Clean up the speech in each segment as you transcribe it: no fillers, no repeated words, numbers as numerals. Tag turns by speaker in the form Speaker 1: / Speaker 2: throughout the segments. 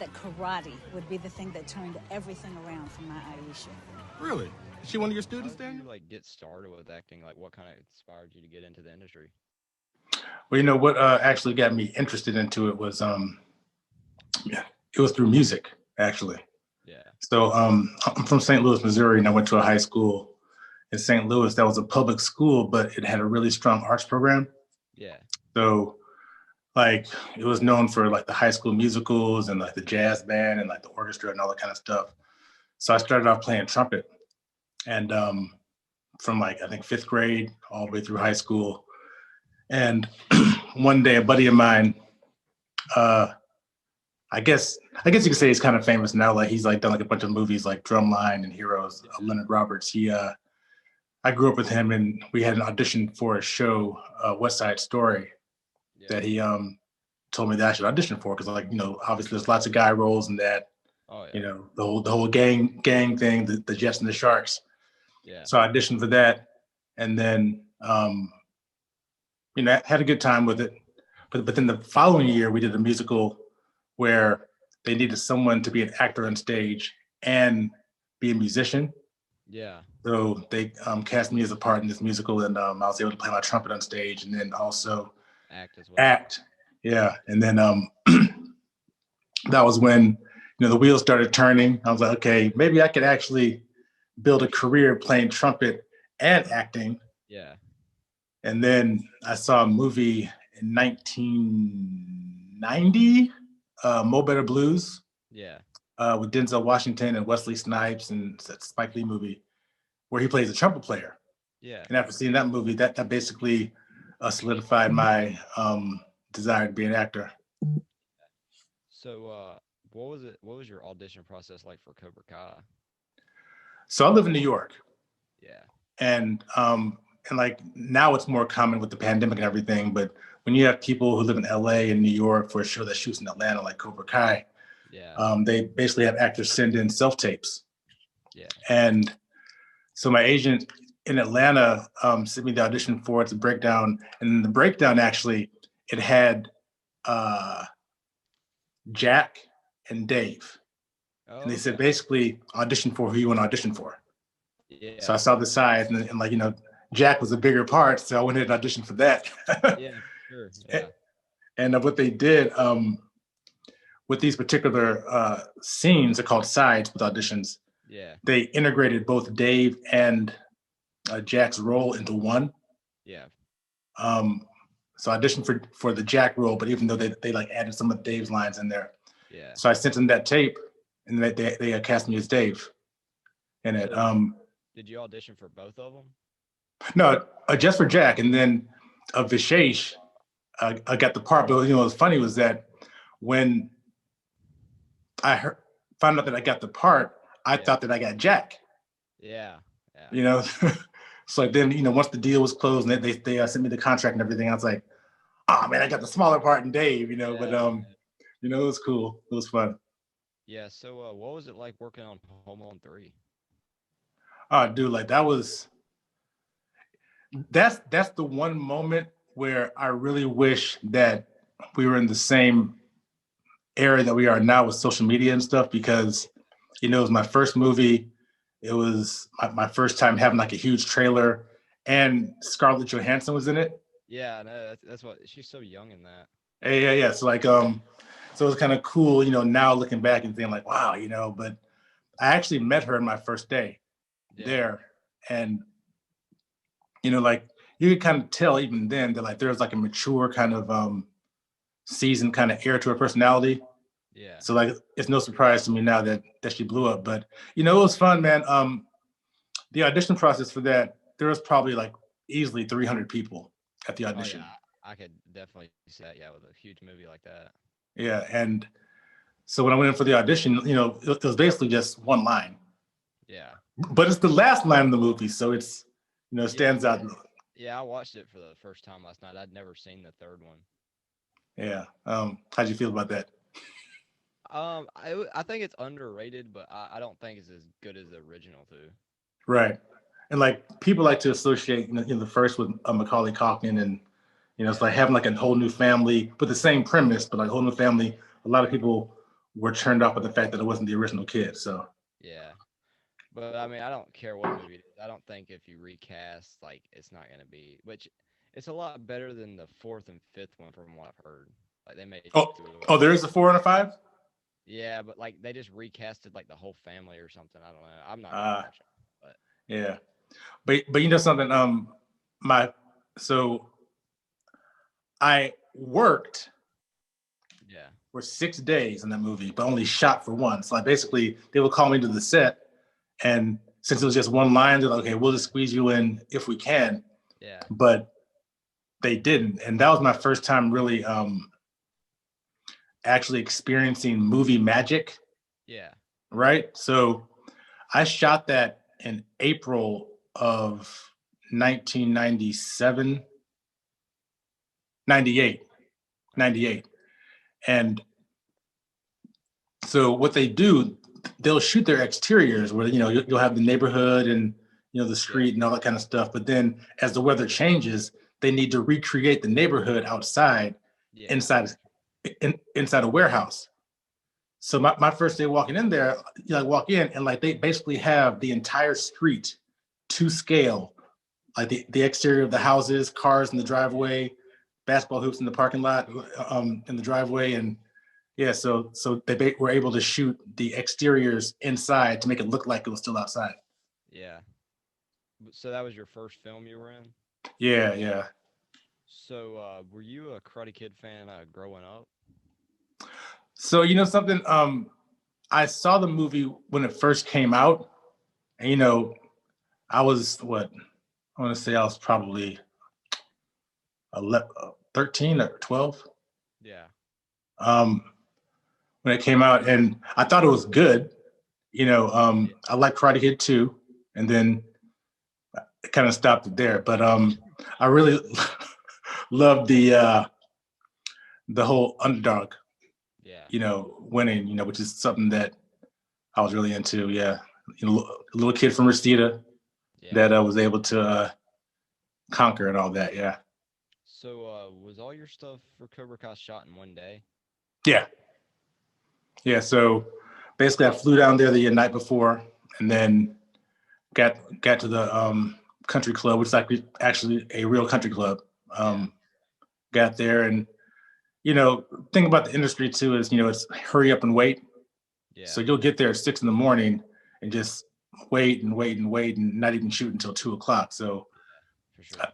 Speaker 1: that karate would be the thing that turned everything around for my Aisha.
Speaker 2: Really? Is she one of your
Speaker 3: How
Speaker 2: students,
Speaker 3: did you
Speaker 2: Daniel?
Speaker 3: like get started with acting? Like, what kind of inspired you to get into the industry?
Speaker 4: Well, what actually got me interested into it was yeah, it was through music actually.
Speaker 3: Yeah.
Speaker 4: So I'm from St. Louis, Missouri, and I went to a high school in St. Louis that was a public school, but it had a really strong arts program.
Speaker 3: Yeah.
Speaker 4: So like it was known for like the high school musicals and like the jazz band and like the orchestra and all that kind of stuff. So I started off playing trumpet, and from like I think fifth grade all the way through high school. And one day, a buddy of mine, I guess you could say he's kind of famous now. Like he's like done like a bunch of movies like Drumline and Heroes. Leonard Roberts. I grew up with him, and we had an audition for a show, West Side Story, that he told me that I should audition for because like obviously there's lots of guy roles in that.
Speaker 3: Oh yeah.
Speaker 4: The whole gang thing, the Jets and the Sharks.
Speaker 3: Yeah.
Speaker 4: So I auditioned for that, and then had a good time with it. But then the following year we did a musical where they needed someone to be an actor on stage and be a musician.
Speaker 3: Yeah.
Speaker 4: So they cast me as a part in this musical, and I was able to play my trumpet on stage and then also
Speaker 3: Act as well.
Speaker 4: act. Yeah. And then that was when the wheels started turning. I was like, okay, maybe I could actually build a career playing trumpet and acting.
Speaker 3: Yeah.
Speaker 4: And then I saw a movie in 1990, Mo Better Blues.
Speaker 3: Yeah.
Speaker 4: With Denzel Washington and Wesley Snipes, and it's a Spike Lee movie where he plays a trumpet player.
Speaker 3: Yeah.
Speaker 4: And after seeing that movie, that basically solidified my desire to be an actor.
Speaker 3: So, what was your audition process like for Cobra Kai?
Speaker 4: So I live in New York.
Speaker 3: Yeah.
Speaker 4: And like now it's more common with the pandemic and everything, but when you have people who live in LA and New York for a show that shoots in Atlanta, like Cobra Kai, they basically have actors send in self-tapes.
Speaker 3: Yeah.
Speaker 4: And so my agent in Atlanta sent me the audition for it, the breakdown. And the breakdown, actually, it had Jack and Dave.
Speaker 3: Oh,
Speaker 4: and they said, basically, audition for who you want to audition for.
Speaker 3: Yeah.
Speaker 4: So I saw the size, and like, Jack was a bigger part, so I went ahead and auditioned for that.
Speaker 3: Yeah, sure. Yeah.
Speaker 4: And what they did with these particular scenes are called sides with auditions.
Speaker 3: Yeah.
Speaker 4: They integrated both Dave and Jack's role into one.
Speaker 3: Yeah.
Speaker 4: So I auditioned for the Jack role, but even though they like added some of Dave's lines in there.
Speaker 3: Yeah.
Speaker 4: So I sent them that tape, and they cast me as Dave in it.
Speaker 3: Did you audition for both of them?
Speaker 4: No, just for Jack, and then Vishesh, I got the part. But what was funny was that when I found out that I got the part, I thought that I got Jack.
Speaker 3: Yeah.
Speaker 4: So like then once the deal was closed and they sent me the contract and everything, I was like, oh man, I got the smaller part in Dave. But it was cool. It was fun.
Speaker 3: Yeah. So what was it like working on Home Alone 3?
Speaker 4: Oh, dude, like that's the one moment where I really wish that we were in the same era that we are now with social media and stuff, because it was my first movie. It was my first time having like a huge trailer, and Scarlett Johansson was in it.
Speaker 3: Yeah, no, that's what, she's so young in that.
Speaker 4: Yeah. So like so it was kind of cool, now looking back and thinking like, wow, but I actually met her in my first day there, and like you could kind of tell even then that like there's like a mature kind of seasoned kind of air to her personality.
Speaker 3: Yeah.
Speaker 4: So like it's no surprise to me now that she blew up. But it was fun, man. The audition process for that, there was probably like easily 300 people at the audition.
Speaker 3: Oh, yeah. I could definitely see that, with a huge movie like that.
Speaker 4: Yeah, and so when I went in for the audition, it was basically just one line.
Speaker 3: Yeah.
Speaker 4: But it's the last line of the movie, so it's it stands out.
Speaker 3: Yeah, I watched it for the first time last night. I'd never seen the third one.
Speaker 4: Yeah. How'd you feel about that?
Speaker 3: I think it's underrated, but I don't think it's as good as the original too.
Speaker 4: Right. And like people like to associate the first with Macaulay Culkin, and it's like having like a whole new family, but the same premise, but like a whole new family. A lot of people were turned off by the fact that it wasn't the original kid. So
Speaker 3: Yeah. But I mean, I don't care what movie it is. I don't think if you recast, like, it's not gonna be. Which it's a lot better than the fourth and fifth one, from what I've heard. Like they made
Speaker 4: oh
Speaker 3: two of them.
Speaker 4: oh, there is a 4 and a 5.
Speaker 3: Yeah, but like they just recasted like the whole family or something. I don't know. I'm not gonna
Speaker 4: Uh,
Speaker 3: watch it. But
Speaker 4: yeah, but you know something, my so I worked
Speaker 3: yeah,
Speaker 4: for 6 days in that movie, but only shot for one. So like basically, they would call me to the set, and since it was just one line, they're like, okay, we'll just squeeze you in if we can.
Speaker 3: yeah,
Speaker 4: But they didn't, and that was my first time really actually experiencing movie magic.
Speaker 3: yeah.
Speaker 4: Right. So I shot that in April of 1997, 98, 98. And so what they do, they'll shoot their exteriors where, you'll have the neighborhood and, the street and all that kind of stuff. But then as the weather changes, they need to recreate the neighborhood outside,
Speaker 3: Yeah.
Speaker 4: inside a warehouse. So my first day walking in there, walk in and like they basically have the entire street to scale, like the exterior of the houses, cars in the driveway, basketball hoops in the parking lot, in the driveway, and yeah, so they were able to shoot the exteriors inside to make it look like it was still outside.
Speaker 3: Yeah. So that was your first film you were in?
Speaker 4: Yeah, yeah.
Speaker 3: So were you a Karate Kid fan growing up?
Speaker 4: So something, I saw the movie when it first came out, and I was what I want to say I was probably 11, 13 or 12
Speaker 3: Yeah.
Speaker 4: when it came out, and I thought it was good. I like Karate Kid too, and then it kind of stopped it there. But I really loved the whole underdog,
Speaker 3: Yeah.
Speaker 4: winning, which is something that I was really into. Yeah, a little kid from Rosita
Speaker 3: Yeah.
Speaker 4: that was able to conquer and all that. Yeah.
Speaker 3: So was all your stuff for Cobra Kai shot in one day?
Speaker 4: Yeah. Yeah. So basically, I flew down there the night before, and then got to the country club, which is actually a real country club. Got there, and thing about the industry too is it's hurry up and wait.
Speaker 3: Yeah.
Speaker 4: So you'll get there at 6 a.m. and just wait and wait and wait and not even shoot until 2 o'clock. So
Speaker 3: For sure.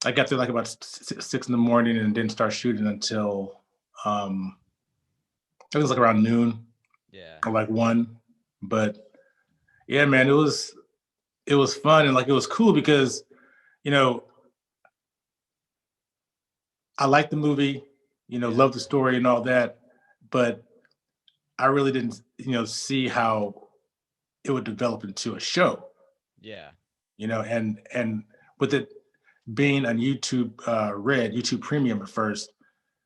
Speaker 4: I got there like about 6 a.m. and didn't start shooting until it was like around noon.
Speaker 3: Yeah.
Speaker 4: Or like 1. But yeah, man, it was fun, and like it was cool because I liked the movie, loved the story and all that, but I really didn't see how it would develop into a show.
Speaker 3: Yeah.
Speaker 4: And with it being on YouTube Red, YouTube Premium at first,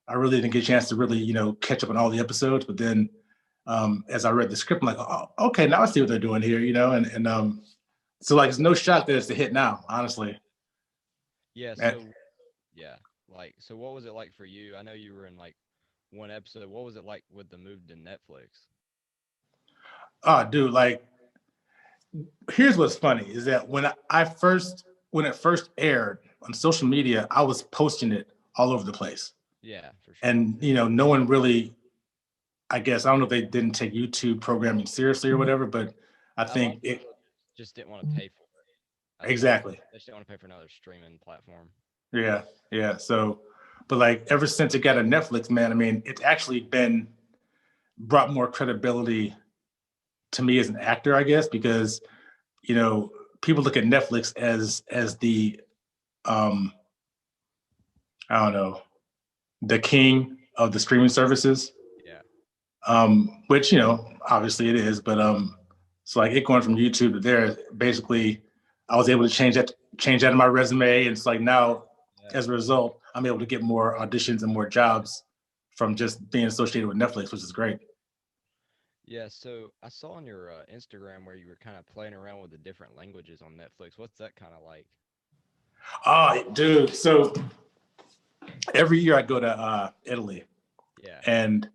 Speaker 4: I really didn't get a chance to really catch up on all the episodes. But then as I read the script, I'm like, oh, okay, now I see what they're doing here, and so like it's no shock that it's a hit now, honestly.
Speaker 3: Yeah. So yeah. Like, so what was it like for you? I know you were in like one episode. What was it like with the move to Netflix?
Speaker 4: Oh, dude, like here's what's funny is that when it first aired on social media, I was posting it all over the place.
Speaker 3: Yeah, for sure.
Speaker 4: And no one really, I guess, I don't know if they didn't take YouTube programming seriously or whatever, but I think it
Speaker 3: just didn't want to pay for it.
Speaker 4: Exactly.
Speaker 3: They just didn't want to pay for another streaming platform.
Speaker 4: Yeah, yeah. So, but like ever since it got on Netflix, man, I mean, it's actually brought more credibility to me as an actor, I guess, because people look at Netflix as the I don't know, the king of the streaming services.
Speaker 3: Yeah.
Speaker 4: Which obviously it is, but so like it going from YouTube to there, basically I was able to change that in my resume, and it's like now as a result I'm able to get more auditions and more jobs from just being associated with Netflix, which is great.
Speaker 3: Yeah, so I saw on your Instagram where you were kind of playing around with the different languages on Netflix. What's that kind of like?
Speaker 4: Oh, dude. So every year I go to Italy.
Speaker 3: Yeah.
Speaker 4: And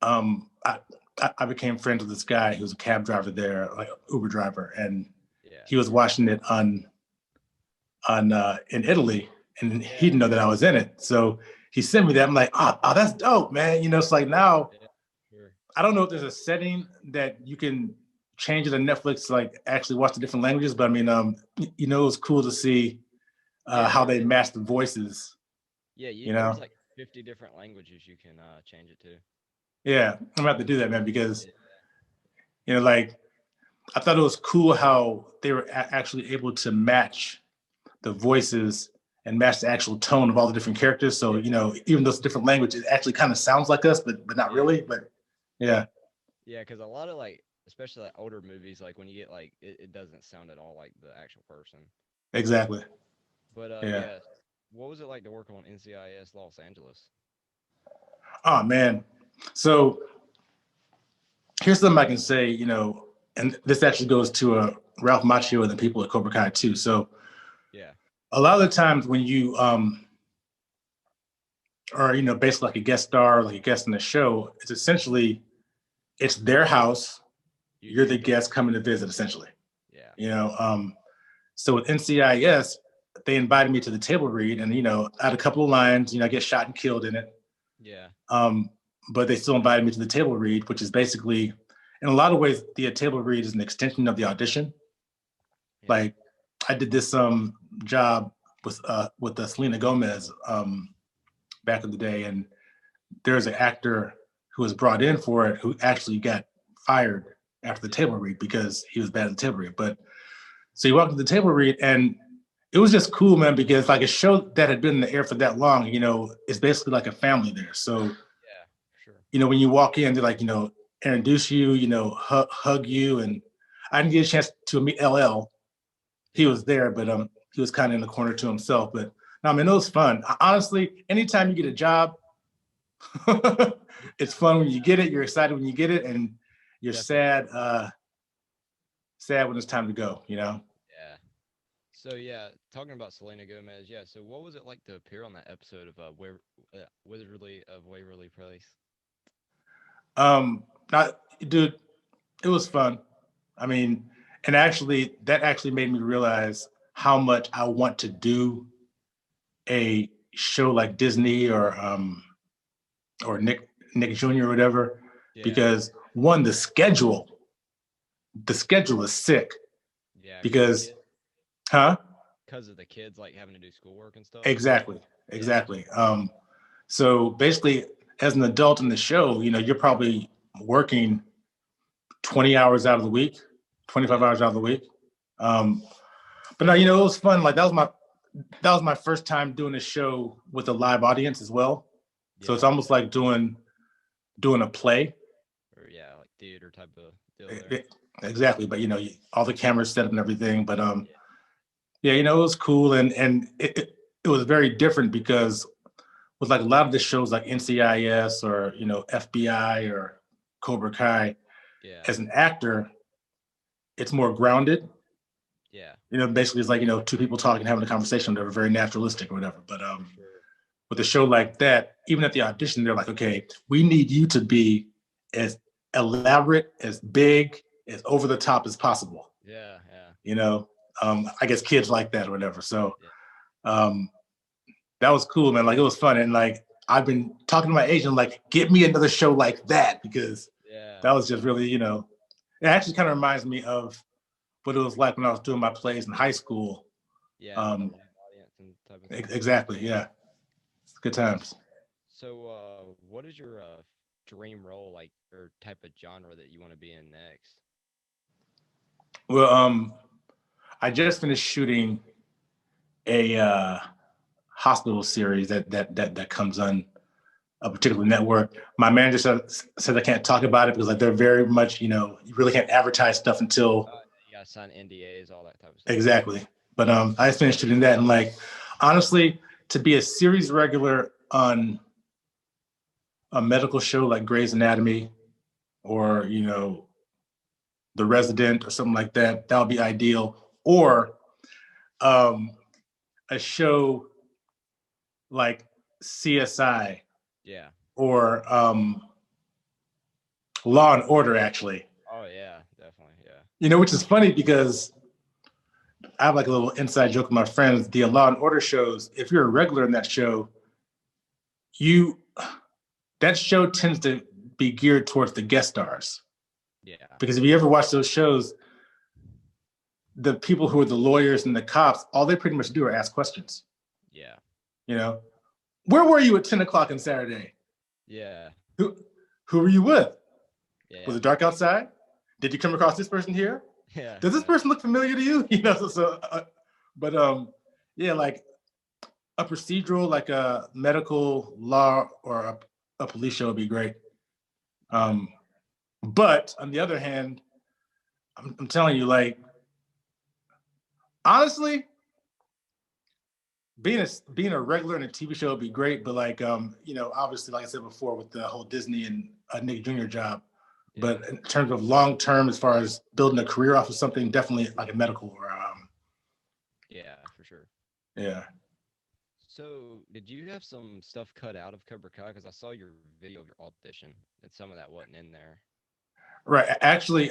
Speaker 4: I became friends with this guy who was a cab driver there, like Uber driver, and
Speaker 3: Yeah.
Speaker 4: he was watching it on in Italy, and he didn't know that I was in it. So he sent me that. I'm like, oh, that's dope, man. You know, it's like now,
Speaker 3: Sure.
Speaker 4: I don't know if there's a setting that you can change it on Netflix to like actually watch the different languages, but I mean, you know, it was cool to see how they match the voices.
Speaker 3: Yeah,
Speaker 4: you know,
Speaker 3: there's like 50 different languages you can change it to.
Speaker 4: Yeah, I'm gonna have to do that, man, because you know, like I thought it was cool how they were actually able to match the voices and match the actual tone of all the different characters. So, you know, even though it's a different language, it actually kind of sounds like us, but not really. But yeah.
Speaker 3: Yeah, because a lot of like, especially like older movies, like when you get like, it doesn't sound at all like the actual person.
Speaker 4: Exactly.
Speaker 3: But
Speaker 4: Yeah.
Speaker 3: what was it like to work on NCIS Los Angeles?
Speaker 4: Oh man. So here's something I can say, you know, and this actually goes to Ralph Macchio and the people at Cobra Kai too. So
Speaker 3: Yeah.
Speaker 4: a lot of the times when you are, you know, basically like a guest star, like a guest in the show, it's essentially it's their house. You're the guest coming to visit, essentially.
Speaker 3: Yeah.
Speaker 4: You know, so with NCIS, they invited me to the table read, and you know, I had a couple of lines. You know, I get shot and killed in it.
Speaker 3: Yeah.
Speaker 4: But they still invited me to the table read, which is basically, in a lot of ways, the table read is an extension of the audition. Yeah. Like, I did this job with Selena Gomez back in the day, and there's an actor who was brought in for it who actually got fired after the table read because he was bad at the table read. But so you walk to the table read, and it was just cool, man, because like a show that had been in the air for that long, you know, it's basically like a family there. So
Speaker 3: yeah, sure.
Speaker 4: You know, when you walk in, they like, you know, introduce you, you know, hug you, and I didn't get a chance to meet LL. He was there, but he was kind of in the corner to himself. But no, I mean, it was fun. Honestly, anytime you get a job, it's fun when you get it. You're excited when you get it, and you're sad when it's time to go. You know.
Speaker 3: Yeah. So talking about Selena Gomez, so what was it like to appear on that episode of Waverly Place?
Speaker 4: Dude, it was fun. I mean, and actually, that actually made me realize how much I want to do a show like Disney or Nick Jr. or whatever, because one, the schedule is sick.
Speaker 3: Yeah.
Speaker 4: Because,
Speaker 3: Because of the kids like having to do schoolwork and stuff.
Speaker 4: Exactly. So basically, as an adult in the show, you know, you're probably working 20 hours out of the week, 25 hours out of the week. But no, you know, it was fun. Like that was my first time doing a show with a live audience as well. So it's almost like doing a play.
Speaker 3: Or like theater type of deal there.
Speaker 4: Exactly. But you know, all the cameras set up and everything. But you know, it was cool, and it was very different because with like a lot of the shows like NCIS or, you know, FBI or Cobra Kai, as an actor, it's more grounded.
Speaker 3: Yeah.
Speaker 4: You know, basically it's like, you know, two people talking, having a conversation, they're very naturalistic or whatever. But with a show like that, even at the audition, they're like, okay, we need you to be as elaborate, as big, as over the top as possible.
Speaker 3: Yeah.
Speaker 4: You know, I guess kids like that or whatever. So that was cool, man. Like it was fun. And like I've been talking to my agent, like, get me another show like that, because that was just really, you know, it actually kind of reminds me of what it was like when I was doing my plays in high school.
Speaker 3: Yeah.
Speaker 4: Exactly. Yeah. Good times.
Speaker 3: So what is your dream role, like, or type of genre that you want to be in next?
Speaker 4: Well, I just finished shooting a hospital series that comes on a particular network. My manager said I can't talk about it because like they're very much, you know, you really can't advertise stuff until
Speaker 3: you gotta sign NDAs, all that type of stuff.
Speaker 4: Exactly. But I just finished shooting that, and like honestly, to be a series regular on a medical show like Grey's Anatomy or, you know, The Resident or something like that, that would be ideal. Or a show like CSI,
Speaker 3: yeah,
Speaker 4: or Law and Order, actually.
Speaker 3: Oh yeah, definitely, yeah.
Speaker 4: You know, which is funny because I have like a little inside joke with my friends. The Law and Order shows, if you're a regular in that show, that show tends to be geared towards the guest stars.
Speaker 3: Yeah.
Speaker 4: Because if you ever watch those shows, the people who are the lawyers and the cops, all they pretty much do are ask questions.
Speaker 3: Yeah.
Speaker 4: You know, where were you at 10 o'clock on Saturday?
Speaker 3: Yeah.
Speaker 4: Who were you with?
Speaker 3: Yeah.
Speaker 4: Was it dark outside? Did you come across this person here?
Speaker 3: Yeah.
Speaker 4: Does this person look familiar to you? You know, yeah, like a procedural, like a medical law or a police show would be great. But on the other hand, I'm telling you, like, honestly, being a regular in a TV show would be great. But like, you know, obviously, like I said before, with the whole Disney and Nick Jr. job.
Speaker 3: Yeah.
Speaker 4: But in terms of long term, as far as building a career off of something, definitely like a medical or
Speaker 3: yeah, for sure.
Speaker 4: yeah.
Speaker 3: So, did you have some stuff cut out of Cobra Kai? Because I saw your video of your audition, and some of that wasn't in there.
Speaker 4: Right. Actually,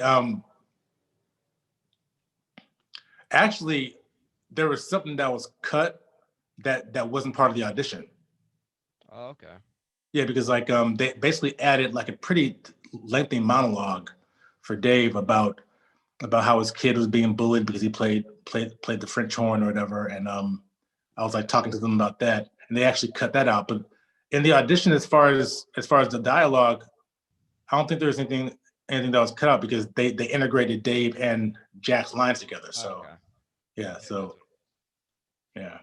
Speaker 4: there was something that was cut that wasn't part of the audition.
Speaker 3: Oh, okay.
Speaker 4: Yeah, because like they basically added like a pretty lengthy monologue for Dave about how his kid was being bullied because he played the French horn or whatever, and I was like talking to them about that, and they actually cut that out. But in the audition, as far as the dialogue, I don't think there was anything that was cut out because they integrated Dave and Jack's lines together. So
Speaker 3: okay.
Speaker 4: yeah, so yeah.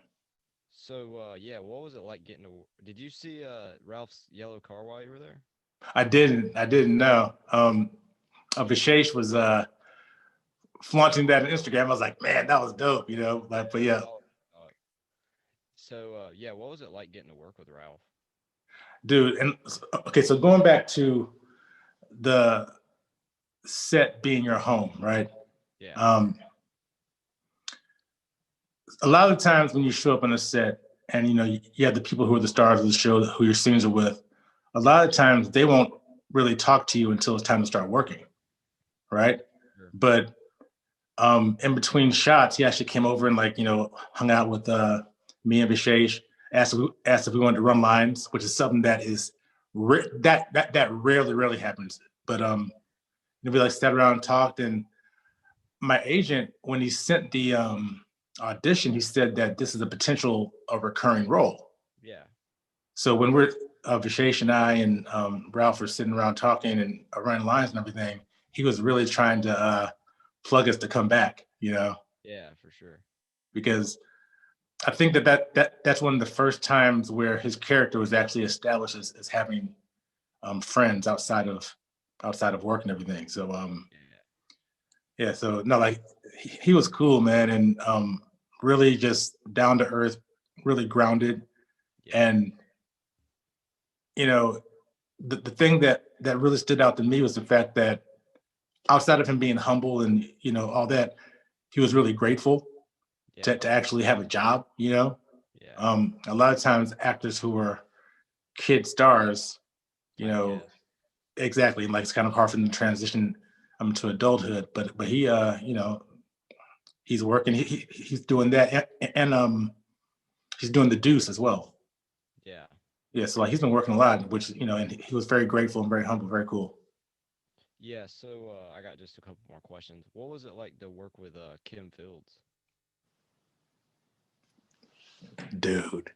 Speaker 3: So yeah, what was it like getting to? Did you see Ralph's yellow car while you were there?
Speaker 4: I didn't know. Vishesh was flaunting that on Instagram. I was like, man, that was dope, you know. Like, but yeah.
Speaker 3: So yeah, what was it like getting to work with Ralph?
Speaker 4: Dude, and okay, so going back to the set being your home, right?
Speaker 3: Yeah.
Speaker 4: A lot of the times when you show up on a set and you know you have the people who are the stars of the show who your scenes are with, a lot of times they won't really talk to you until it's time to start working, right? Sure. But in between shots, he actually came over and like, you know, hung out with me and Vishesh, asked if we wanted to run lines, which is something that is that rarely happens. But we like sat around and talked, and my agent, when he sent the audition, he said that this is a recurring role.
Speaker 3: Yeah.
Speaker 4: So when we're Vishesh and I and Ralph were sitting around talking and running lines and everything, he was really trying to plug us to come back, you know?
Speaker 3: Yeah, for sure. Because
Speaker 4: I think that's one of the first times where his character was actually established as having friends outside of work and everything. So yeah, so no, like he was cool, man, and really just down to earth, really grounded. Yeah. And you know, the thing that really stood out to me was the fact that outside of him being humble and, you know, all that, he was really grateful to actually have a job, you know? Yeah. A lot of times actors who are kid stars, you know, exactly, like it's kind of hard for them to transition to adulthood, but he, you know, he's working, he's doing that, and he's doing the Deuce as well. Yeah. Yeah, so like he's been working a lot, which, you know, and he was very grateful and very humble, very cool.
Speaker 3: Yeah, so I got just a couple more questions. What was it like to work with Kim Fields?
Speaker 4: Dude.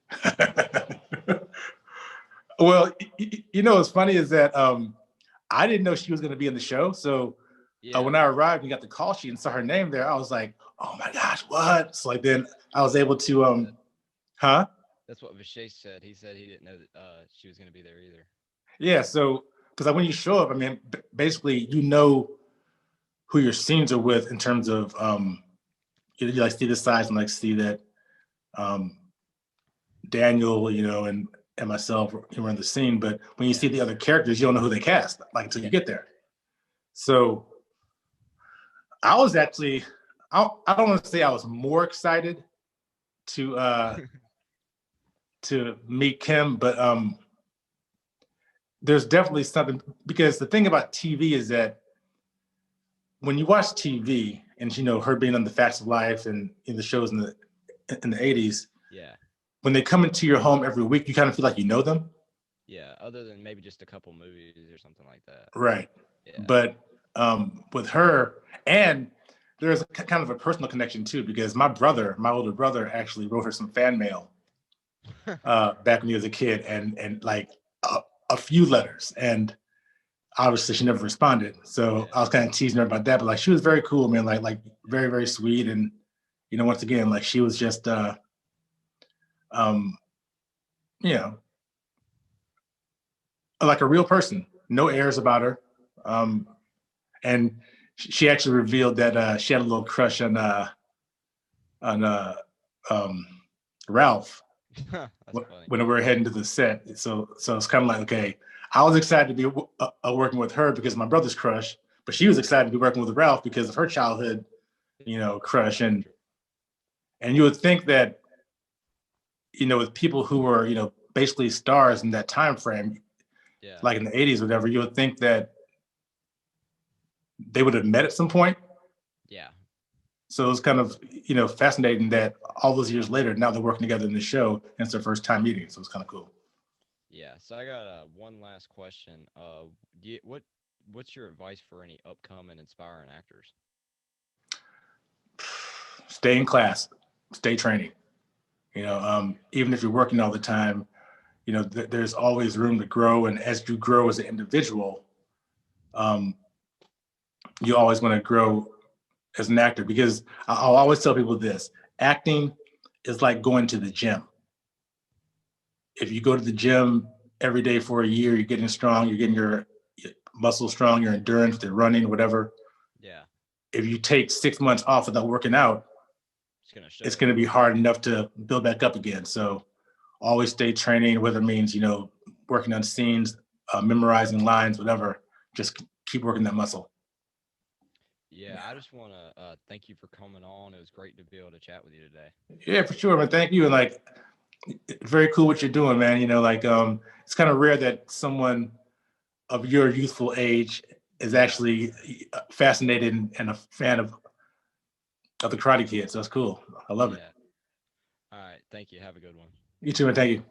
Speaker 4: Well, you know, what's funny is that I didn't know she was going to be in the show. So when I arrived and got the call sheet and saw her name there, I was like, oh my gosh, what? So like then I was able to,
Speaker 3: That's what Vishesh said. He said he didn't know that she was going to be there either.
Speaker 4: Yeah, so because like when you show up, I mean, basically you know who your scenes are with in terms of you like see the size and like see that Daniel, you know, and myself were in the scene, but when you see the other characters, you don't know who they cast like until you get there. So I was actually, I don't want to say I was more excited to meet Kim, but there's definitely something, because the thing about TV is that when you watch TV and, you know, her being on the Facts of Life and in the shows in the 80s,
Speaker 3: Yeah.
Speaker 4: when they come into your home every week, you kind of feel like you know them.
Speaker 3: Yeah. Other than maybe just a couple movies or something like that.
Speaker 4: Right.
Speaker 3: Yeah.
Speaker 4: But with her, and there's kind of a personal connection too, because my older brother actually wrote her some fan mail back when he was a kid, and like a few letters, and obviously she never responded. So
Speaker 3: Yeah.
Speaker 4: I was kind of teasing her about that, but like she was very cool, man, like very, very sweet. And, you know, once again, like she was just, you know, like a real person, no airs about her. And she actually revealed that she had a little crush on Ralph when we were heading to the set. So it's kind of like, okay, I was excited to be working with her because of my brother's crush, but she was excited to be working with Ralph because of her childhood, you know, crush. And you would think that, you know, with people who were, you know, basically stars in that time frame,
Speaker 3: yeah,
Speaker 4: like in the 80s or whatever, you would think that they would have met at some point.
Speaker 3: Yeah.
Speaker 4: So it was kind of, you know, fascinating that all those years later, now they're working together in the show, and it's their first time meeting. So it's kind of cool.
Speaker 3: Yeah. So I got one last question. What's your advice for any upcoming aspiring actors?
Speaker 4: Stay in class, stay training. You know, even if you're working all the time, you know, there's always room to grow. And as you grow as an individual, you always want to grow as an actor, because I'll always tell people this: acting is like going to the gym. If you go to the gym every day for a year, you're getting strong, you're getting your muscles strong, your endurance, the running, whatever.
Speaker 3: Yeah.
Speaker 4: If you take 6 months off without working out, it's going to be hard enough to build back up again. So always stay training, whether it means, you know, working on scenes, memorizing lines, whatever. Just keep working that muscle.
Speaker 3: Yeah, I just want to thank you for coming on. It was great to be able to chat with you today.
Speaker 4: Yeah, for sure, man. Thank you. And like, very cool what you're doing, man. You know, like, it's kind of rare that someone of your youthful age is actually fascinated and a fan of the Karate Kid. So that's cool. I love it.
Speaker 3: All right. Thank you. Have a good one.
Speaker 4: You too, man. Thank you.